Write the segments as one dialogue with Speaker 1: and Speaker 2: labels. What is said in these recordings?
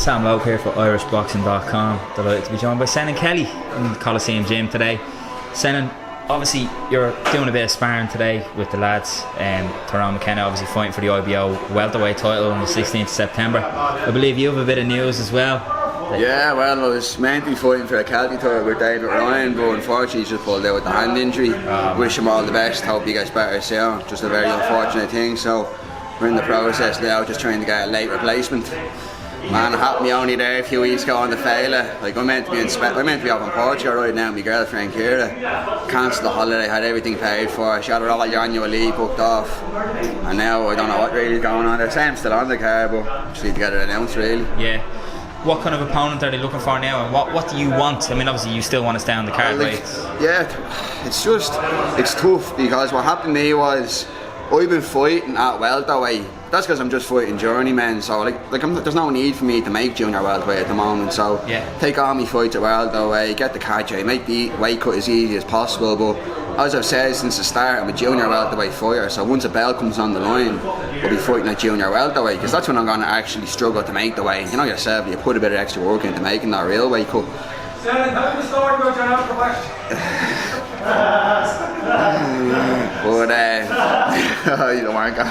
Speaker 1: Sam Logue here for irishboxing.com. Delighted to be joined by Senan Kelly in the Coliseum gym today. Senan, obviously you're doing a bit of sparring today with the lads. Tyrone McKenna obviously fighting for the IBO welterweight title on the 16th of September. I believe you have a bit of news as well.
Speaker 2: Yeah, well, I was meant to be fighting for a Caldy title with David Ryan, but unfortunately he's just pulled out with the hand injury. Wish him all the best, hope he gets better soon. Just a very unfortunate thing, so we're in the process now, just trying to get a late replacement. Man, it happened me only there a few weeks ago on the failure. Like, I'm meant to be up in Portugal right now. My girlfriend KIERAN cancelled the holiday, had everything paid for. She had all your annual leave booked off, and now I don't know what really is going on. They're saying I'm still on the card, but just need to get it announced really.
Speaker 1: Yeah. What kind of opponent are they looking for now, and what do you want? I mean, obviously you still want to stay on the card, right?
Speaker 2: Yeah, it's tough, because what happened to me was I've been fighting at welterweight. That's because I'm just fighting journeymen, so there's no need for me to make junior welterweight at the moment. So take all my fights at welterweight, get the card, make the weight cut as easy as possible. But as I've said since the start, I'm a junior welterweight fighter, so once a belt comes on the line, I'll be fighting at junior welterweight, because that's when I'm going to actually struggle to make the weight. You know yourself, you put a bit of extra work into making that real weight cut. But you don't want to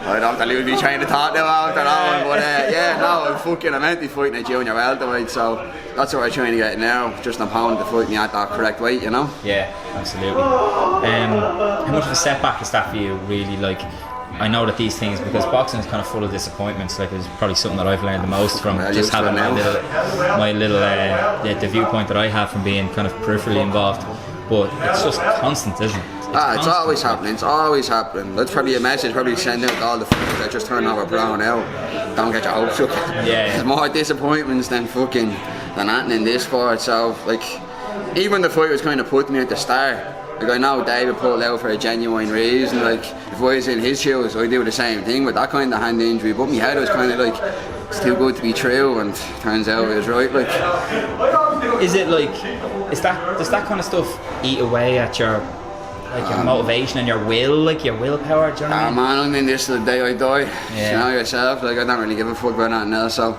Speaker 2: I don't have to lose me trying to talk now after that one, but yeah, no, I'm meant to be fighting at junior welterweight, so that's what we're trying to get now, just an opponent to fight me at that correct weight, you know?
Speaker 1: Yeah, absolutely. How much of a setback is that for you, really? Like, I know that these things, because boxing is kind of full of disappointments, like it's probably something that I've learned the most from just having the viewpoint that I have from being kind of peripherally involved, but it's just constant, isn't it?
Speaker 2: It's always happening, That's probably a message, probably send out to all the fighters that just turn over pro now. Don't get your hopes up.
Speaker 1: Yeah.
Speaker 2: There's more disappointments than anything in this sport, so like, even the fight was kind of put me at the start. Like, I know David pulled out for a genuine reason. Like, if I was in his shoes, I'd do the same thing with that kind of hand injury. But my head was kind of like, it's too good to be true, and turns out it was right. Like,
Speaker 1: does that kind of stuff eat away at your motivation and your will, like your willpower? Do you know what I mean?
Speaker 2: Man, I'm in this till the day I die.
Speaker 1: Yeah.
Speaker 2: You know yourself. Like, I don't really give a fuck about anything else. So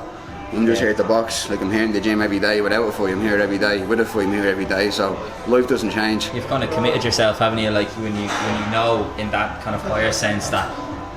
Speaker 2: I'm just here at the box. Like, I'm here in the gym every day. Without a fight, I'm here every day. With a fight, I'm here every day. So life doesn't change.
Speaker 1: You've kind of committed yourself, haven't you? Like, when you know in that kind of higher sense that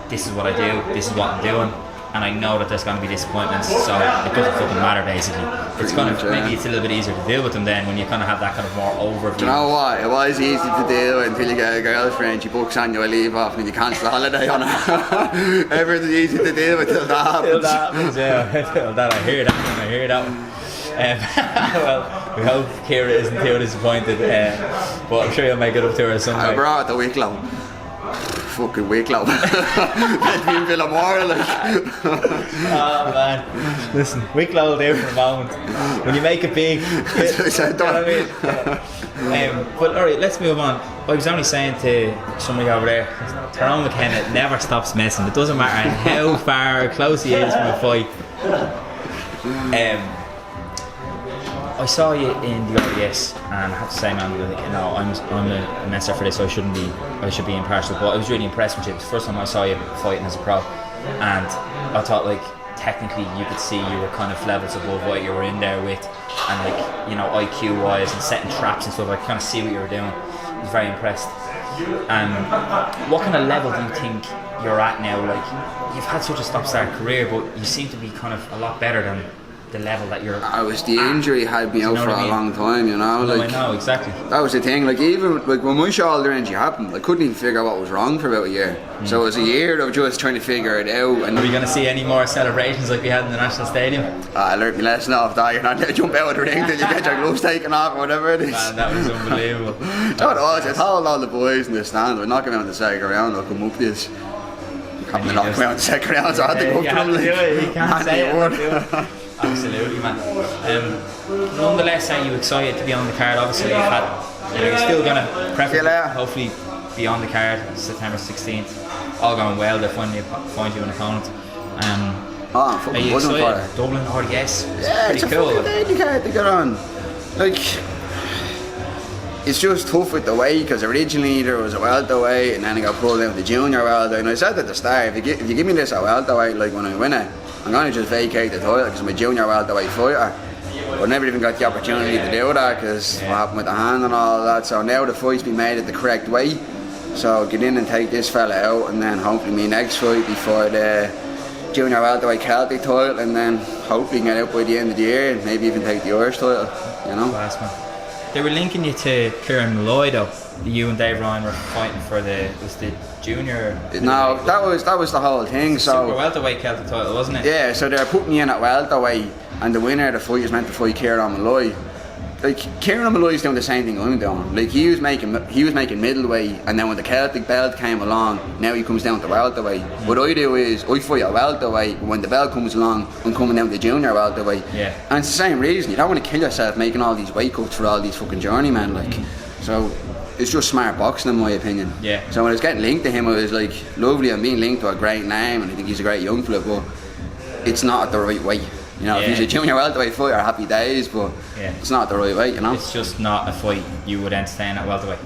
Speaker 1: this is what I do, this is what I'm doing, and I know that there's going to be disappointments, so it doesn't fucking matter basically. It's kind of, maybe it's a little bit easier to deal with them then when you kind of have that kind of more overview.
Speaker 2: Do you know what? It was easy to deal until you get a girlfriend, she books annual leave off and you cancel the holiday on her. Everything's easy to deal with till that happens.
Speaker 1: Till that happens, yeah. Till that, I hear that one. Well, we hope Kira isn't too disappointed, but I'm sure you'll make it up to her someday.
Speaker 2: I brought the Wicklow. Fucking Wicklow. Let me feel more like.
Speaker 1: Oh man, listen, Wicklow will do for a moment. When you make it big, you know what I mean? But alright, let's move on. I was only saying to somebody over there, Tyrone McKenna never stops messing. It doesn't matter how far or close he is from a fight. I saw you in the RDS, and I have to say, man, I'm a messer for this, so I should be impartial. But I was really impressed with you. It was the first time I saw you fighting as a pro, and I thought, like, technically you could see you were kind of levels above what you were in there with, and like, you know, IQ wise and setting traps and stuff. I could kind of see what you were doing. I was very impressed. What kind of level do you think you're at now? Like, you've had such a stop-start career, but you seem to be kind of a lot better than the level that you're
Speaker 2: the injury had me out for a long time, you know.
Speaker 1: No,
Speaker 2: like,
Speaker 1: I know, exactly.
Speaker 2: That was the thing, like, even like when my shoulder injury happened, I couldn't even figure out what was wrong for about a year. So it was a year of just trying to figure it out. And
Speaker 1: are we going to see any more celebrations like we had in the National Stadium?
Speaker 2: I learned my lesson off that. You're not going to jump out of the ring till you get your gloves taken off or whatever it is.
Speaker 1: Man, that was unbelievable.
Speaker 2: I told all the boys in the stand, we're not going out in the second round, I'll come up this. I'm not going out in the second round, so I had to go for them.
Speaker 1: You can't say it. Absolutely, man. Nonetheless, are you excited to be on the card? Obviously, you're still going to preferably, hopefully, be on the card September 16th. All going well, they'll find you an opponent.
Speaker 2: I'm fucking buzzing for it.
Speaker 1: Dublin RDS.
Speaker 2: Yeah, it's a
Speaker 1: cool.
Speaker 2: Fucking daily card to get on. Like, it's just tough with the weight, because originally there was a welterweight and then I got pulled down to junior welterweight, and I said at the start, if you give me this at welterweight, like when I win it, I'm going to just vacate the title because I'm a junior welterweight fighter. But I never even got the opportunity to do that because what happened with the hand and all that. So now the fight's been made at the correct weight, so get in and take this fella out, and then hopefully my next fight before the junior welterweight Celtic title, and then hopefully get out by the end of the year and maybe even take the Irish title, you know.
Speaker 1: Class, man. They were linking you to KIERAN MOLLOY though. You and Dave Ryan were fighting for the junior.
Speaker 2: No, that was the whole thing. So
Speaker 1: super welterweight Celtic title, wasn't it?
Speaker 2: Yeah, so they're putting me in at welterweight, and the winner of the fight is meant to fight KIERAN MOLLOY. Like KIERAN MOLLOY's doing the same thing I'm doing. Like he was making middleweight, and then when the Celtic belt came along, now he comes down to welterweight. What I do is I fight at welterweight. When the belt comes along, I'm coming down to junior welterweight.
Speaker 1: Yeah.
Speaker 2: And it's the same reason. You don't want to kill yourself making all these weight cuts for all these fucking journeymen. Like, so it's just smart boxing in my opinion.
Speaker 1: Yeah.
Speaker 2: So when I was getting linked to him, I was like, lovely. I'm being linked to a great name, and I think he's a great young fella, but it's not at the right weight. You know, if he's a junior welterweight fighter, happy days, but it's not the right weight, you know.
Speaker 1: It's just not a fight you would entertain at welterweight.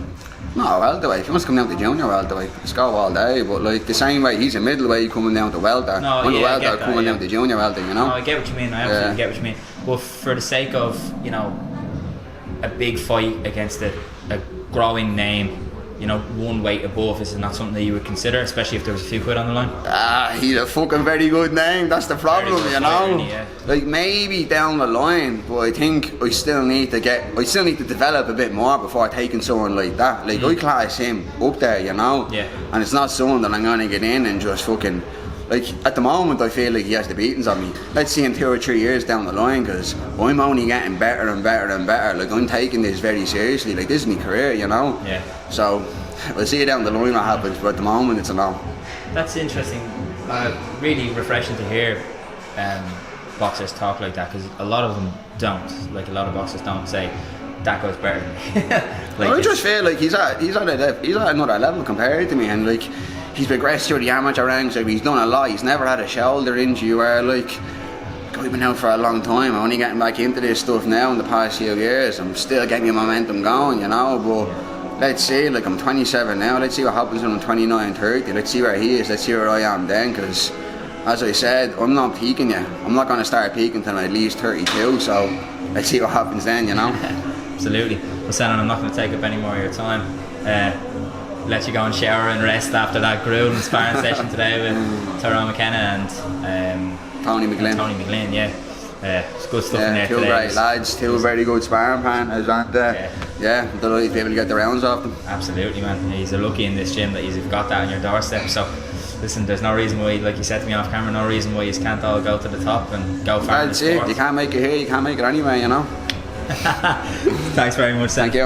Speaker 2: No, welterweight. If he wants to come down to junior welterweight, let's go all day. But like the same way, he's a middleweight coming down to welter.
Speaker 1: No,
Speaker 2: I'm a welter
Speaker 1: I get that,
Speaker 2: coming down to junior welter, you know.
Speaker 1: No, I get what you mean. I absolutely get what you mean. But for the sake of, you know, a big fight against a growing name, you know, one weight above, is not something that you would consider, especially if there was a few quid on the line?
Speaker 2: He's a fucking very good name. That's the problem, you know.
Speaker 1: Yeah.
Speaker 2: Like maybe down the line, but I think I still need to develop a bit more before taking someone like that. Like I class him up there, you know.
Speaker 1: Yeah.
Speaker 2: And it's not someone that I'm gonna get in and just fucking. Like at the moment, I feel like he has the beatings on me. Let's see in 2 or 3 years down the line, because I'm only getting better and better and better. Like I'm taking this very seriously. Like this is my career, you know.
Speaker 1: Yeah.
Speaker 2: So we'll see down the line what happens, but at the moment it's a no.
Speaker 1: That's interesting. Really refreshing to hear boxers talk like that, because a lot of them don't. Like a lot of boxers don't say that goes better. Like
Speaker 2: I just feel like he's at another level compared to me, and like he's progressed through the amateur ranks. Like he's done a lot. He's never had a shoulder injury where like I've been out for a long time. I'm only getting back into this stuff now in the past few years. I'm still getting the momentum going, you know. But let's see, like I'm 27 now. Let's see what happens when I'm 29, 30. Let's see where he is. Let's see where I am then, because as I said, I'm not peaking yet. I'm not going to start peaking until I'm at least 32. So let's see what happens then, you know.
Speaker 1: Absolutely. Well, Senan, I'm not going to take up any more of your time. Let you go and shower and rest after that grueling sparring session today with Tyrone McKenna and
Speaker 2: Tony McGlynn.
Speaker 1: It's good stuff in there
Speaker 2: two
Speaker 1: today.
Speaker 2: Great lads, two very good sparring partners, and I'm delighted to be able to get the rounds off them.
Speaker 1: Absolutely, man. He's lucky in this gym that you've got that on your doorstep. So listen, there's no reason why, like you said to me off camera, no reason why you can't all go to the top and go far.
Speaker 2: That's it. You can't make it here, you can't make it anywhere, you know.
Speaker 1: Thanks very much, Sam.
Speaker 2: Thank you.